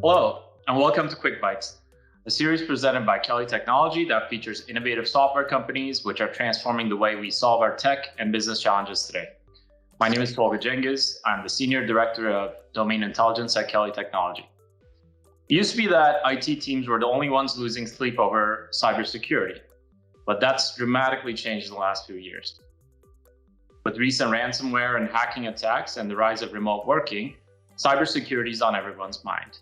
Hello, and welcome to Quick Bytes, a series presented by Kelly Technology that features innovative software companies which are transforming the way we solve our tech and business challenges today. My name is Tolga Cengiz. I'm the Senior Director of Domain Intelligence at Kelly Technology. It used to be that IT teams were the only ones losing sleep over cybersecurity, but that's dramatically changed in the last few years. With recent ransomware and hacking attacks and the rise of remote working, cybersecurity is on everyone's mind.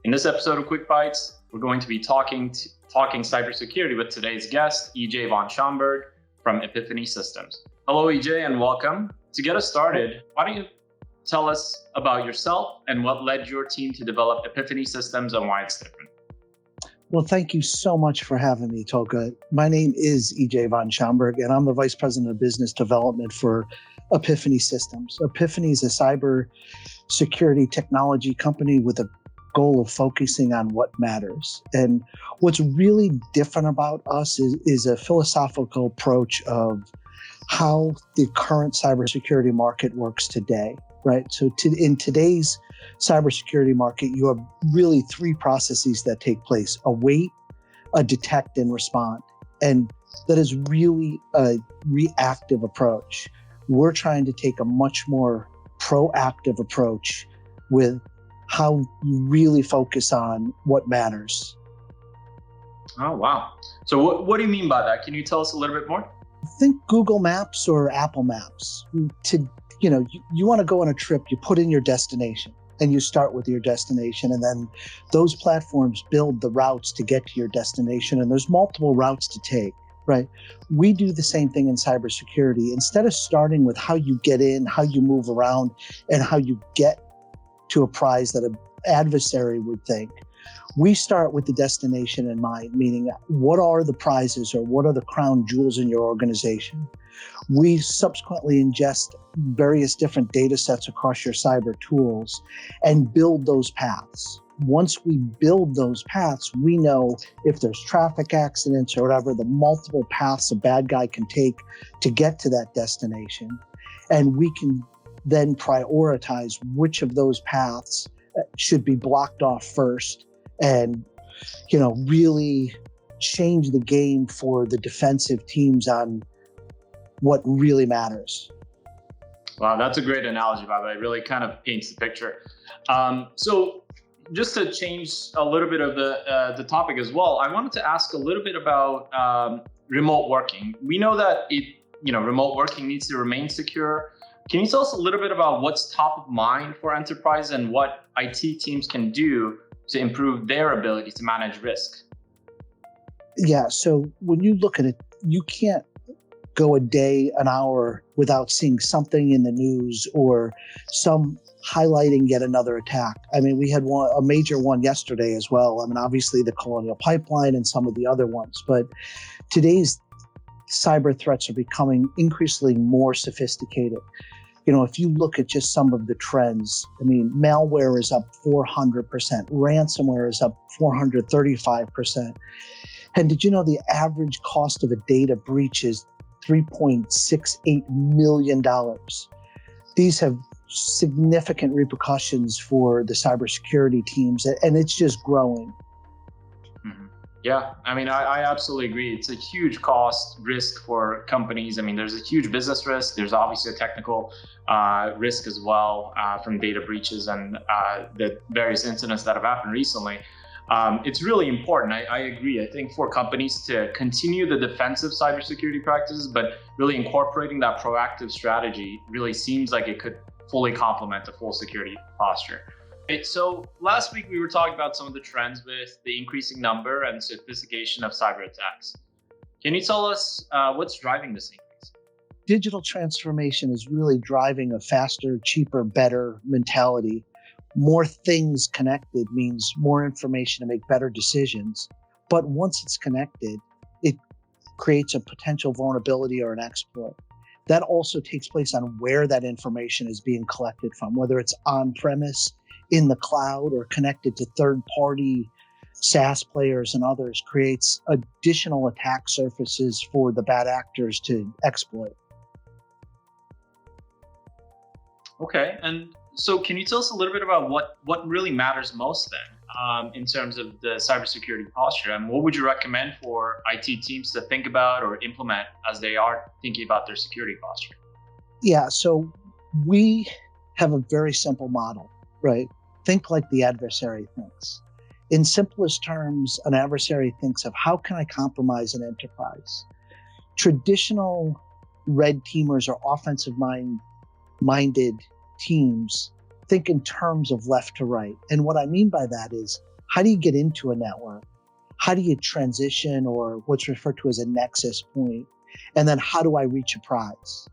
In this episode of Quick Bytes, we're going to be talking cybersecurity with today's guest, EJ von Schaumburg from Epiphany Systems. Hello, EJ, and welcome. To get us started, why don't you tell us about yourself and what led your team to develop Epiphany Systems and why it's different? Well, thank you so much for having me, Tolga. My name is EJ von Schaumburg, and I'm the Vice President of Business Development for Epiphany Systems. Epiphany is a cyber security technology company with a goal of focusing on what matters. And what's really different about us is a philosophical approach of how the current cybersecurity market works today, right? So in today's cybersecurity market, you have really three processes that take place: await, detect, and respond. And that is really a reactive approach. We're trying to take a much more proactive approach with how you really focus on what matters. Oh, wow. So what do you mean by that? Can you tell us a little bit more? Think Google Maps or Apple Maps. You want to go on a trip, you put in your destination and you start with your destination, and then those platforms build the routes to get to your destination, and there's multiple routes to take, right? We do the same thing in cybersecurity. Instead of starting with how you get in, how you move around, and how you get to a prize that an adversary would think, we start with the destination in mind, meaning what are the prizes or what are the crown jewels in your organization? We subsequently ingest various different data sets across your cyber tools and build those paths. Once we build those paths, we know if there's traffic accidents or whatever, the multiple paths a bad guy can take to get to that destination. And we can then prioritize which of those paths should be blocked off first and, really change the game for the defensive teams on what really matters. Wow, that's a great analogy, by the way. It really kind of paints the picture. So just to change a little bit of the topic as well, I wanted to ask a little bit about remote working. We know that remote working needs to remain secure. Can you tell us a little bit about what's top of mind for enterprise and what IT teams can do to improve their ability to manage risk? Yeah, so when you look at it, you can't go a day, an hour without seeing something in the news or some highlighting yet another attack. I mean, we had a major one yesterday as well. I mean, obviously the Colonial Pipeline and some of the other ones, but today's cyber threats are becoming increasingly more sophisticated. If you look at just some of the trends, I mean, malware is up 400%, ransomware is up 435%. And did you know the average cost of a data breach is $3.68 million? These have significant repercussions for the cybersecurity teams, and it's just growing. Yeah, I mean, I absolutely agree. It's a huge cost risk for companies. I mean, there's a huge business risk. There's obviously a technical risk as well from data breaches and the various incidents that have happened recently. It's really important. I agree. I think for companies to continue the defensive cybersecurity practices, but really incorporating that proactive strategy really seems like it could fully complement the full security posture. So last week we were talking about some of the trends with the increasing number and sophistication of cyber attacks. Can you tell us what's driving this increase? Digital transformation is really driving a faster, cheaper, better mentality. More things connected means more information to make better decisions. But once it's connected, it creates a potential vulnerability or an exploit. That also takes place on where that information is being collected from, whether it's on-premise, in the cloud, or connected to third-party SaaS players and others, creates additional attack surfaces for the bad actors to exploit. Okay, and so can you tell us a little bit about what really matters most then? in terms of the cybersecurity posture? And what would you recommend for IT teams to think about or implement as they are thinking about their security posture? Yeah, so we have a very simple model, right? Think like the adversary thinks. In simplest terms, an adversary thinks of how can I compromise an enterprise? Traditional red teamers or offensive minded teams think in terms of left to right. And what I mean by that is, how do you get into a network? How do you transition, or what's referred to as a nexus point? And then how do I reach a prize?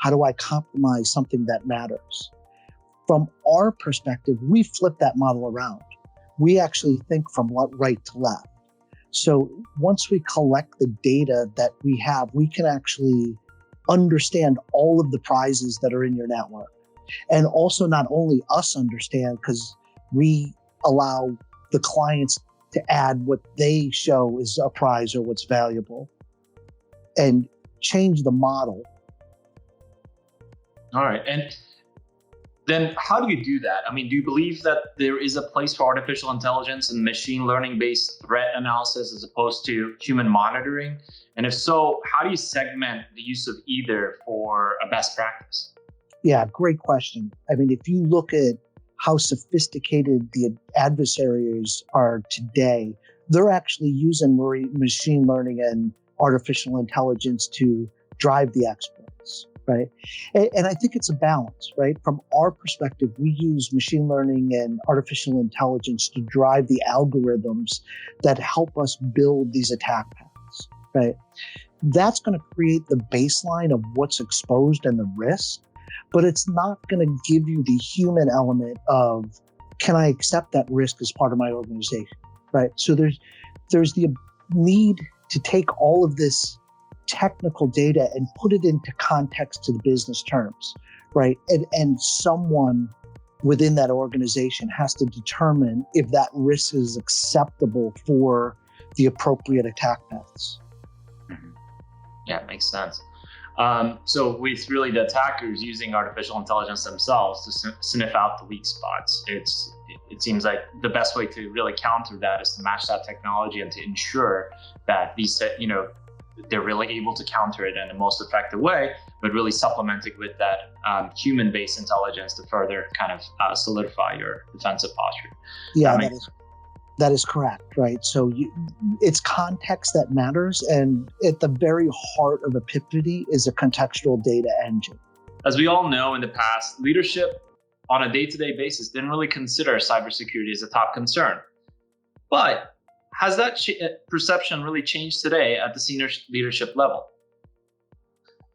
How do I compromise something that matters? From our perspective, we flip that model around. We actually think from right to left. So once we collect the data that we have, we can actually understand all of the prizes that are in your network. And also not only us understand, because we allow the clients to add what they show is a prize or what's valuable, and change the model. All right. And then how do you do that? I mean, do you believe that there is a place for artificial intelligence and machine learning based threat analysis as opposed to human monitoring? And if so, how do you segment the use of either for a best practice? Yeah, great question. I mean, if you look at how sophisticated the adversaries are today, they're actually using machine learning and artificial intelligence to drive the exploits, right? And I think it's a balance, right? From our perspective, we use machine learning and artificial intelligence to drive the algorithms that help us build these attack paths, right? That's going to create the baseline of what's exposed and the risk, but it's not going to give you the human element of, can I accept that risk as part of my organization, right? So there's the need to take all of this technical data and put it into context to the business terms, right? And someone within that organization has to determine if that risk is acceptable for the appropriate attack paths. Mm-hmm. Yeah, makes sense. So with really the attackers using artificial intelligence themselves to sniff out the weak spots, it seems like the best way to really counter that is to match that technology and to ensure that they're really able to counter it in the most effective way, but really supplement it with that human-based intelligence to further kind of solidify your defensive posture. Yeah, that is correct, right? So it's context that matters, and at the very heart of Epiphany is a contextual data engine. As we all know, in the past, leadership on a day-to-day basis didn't really consider cybersecurity as a top concern. But has that perception really changed today at the senior leadership level?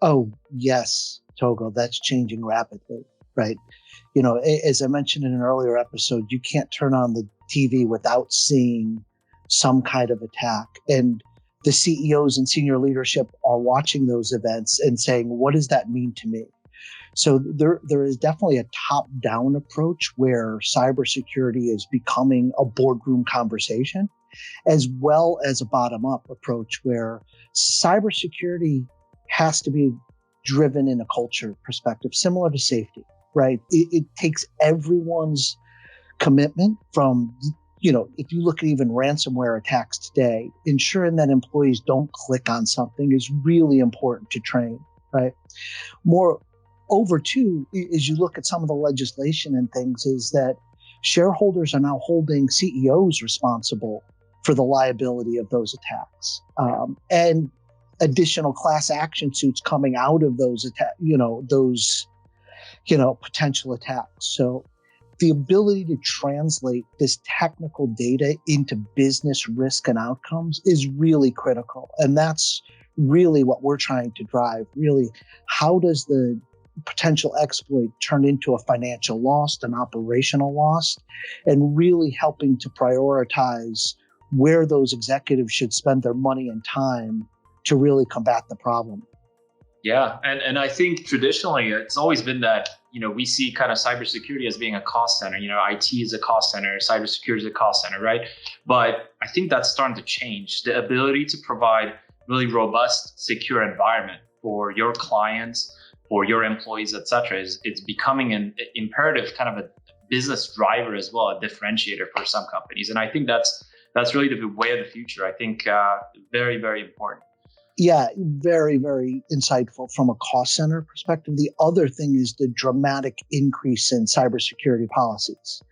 Oh, yes, Tolga, that's changing rapidly, right? As I mentioned in an earlier episode, you can't turn on the TV without seeing some kind of attack. And the CEOs and senior leadership are watching those events and saying, what does that mean to me? So there is definitely a top-down approach where cybersecurity is becoming a boardroom conversation, as well as a bottom-up approach where cybersecurity has to be driven in a culture perspective, similar to safety, right? It takes everyone's commitment from, if you look at even ransomware attacks today, ensuring that employees don't click on something is really important to train, right? Moreover, too, as you look at some of the legislation and things, is that shareholders are now holding CEOs responsible for the liability of those attacks, and additional class action suits coming out of those potential attacks. So the ability to translate this technical data into business risk and outcomes is really critical. And that's really what we're trying to drive. Really, how does the potential exploit turn into a financial loss, an operational loss, and really helping to prioritize where those executives should spend their money and time to really combat the problem. Yeah, and I think traditionally it's always been that, we see kind of cybersecurity as being a cost center. IT is a cost center, cybersecurity is a cost center, right? But I think that's starting to change. The ability to provide really robust, secure environment for your clients, for your employees, et cetera, it's becoming an imperative kind of a business driver as well, a differentiator for some companies. And I think that's really the way of the future. I think very, very important. Yeah, very, very insightful from a cost center perspective. The other thing is the dramatic increase in cybersecurity policies.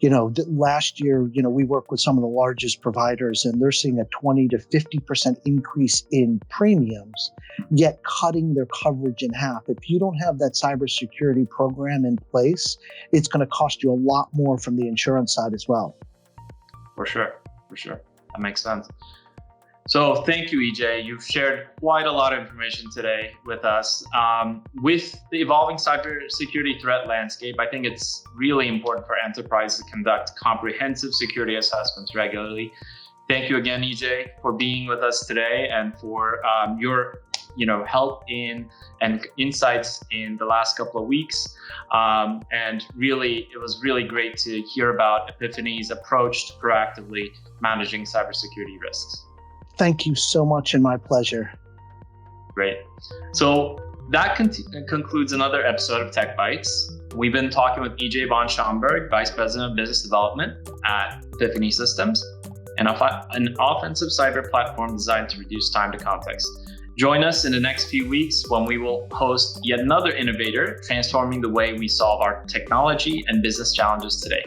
Last year, we worked with some of the largest providers, and they're seeing a 20 to 50% increase in premiums, yet cutting their coverage in half. If you don't have that cybersecurity program in place, it's going to cost you a lot more from the insurance side as well. For sure. That makes sense. So thank you, EJ. You've shared quite a lot of information today with us. With the evolving cybersecurity threat landscape, I think it's really important for enterprises to conduct comprehensive security assessments regularly. Thank you again, EJ, for being with us today and for your help in and insights in the last couple of weeks. And really, it was really great to hear about Epiphany's approach to proactively managing cybersecurity risks. Thank you so much, and my pleasure. Great. So that concludes another episode of Tech Bytes. We've been talking with EJ von Schaumburg, Vice President of Business Development at Epiphany Systems, an offensive cyber platform designed to reduce time to context. Join us in the next few weeks when we will host yet another innovator transforming the way we solve our technology and business challenges today.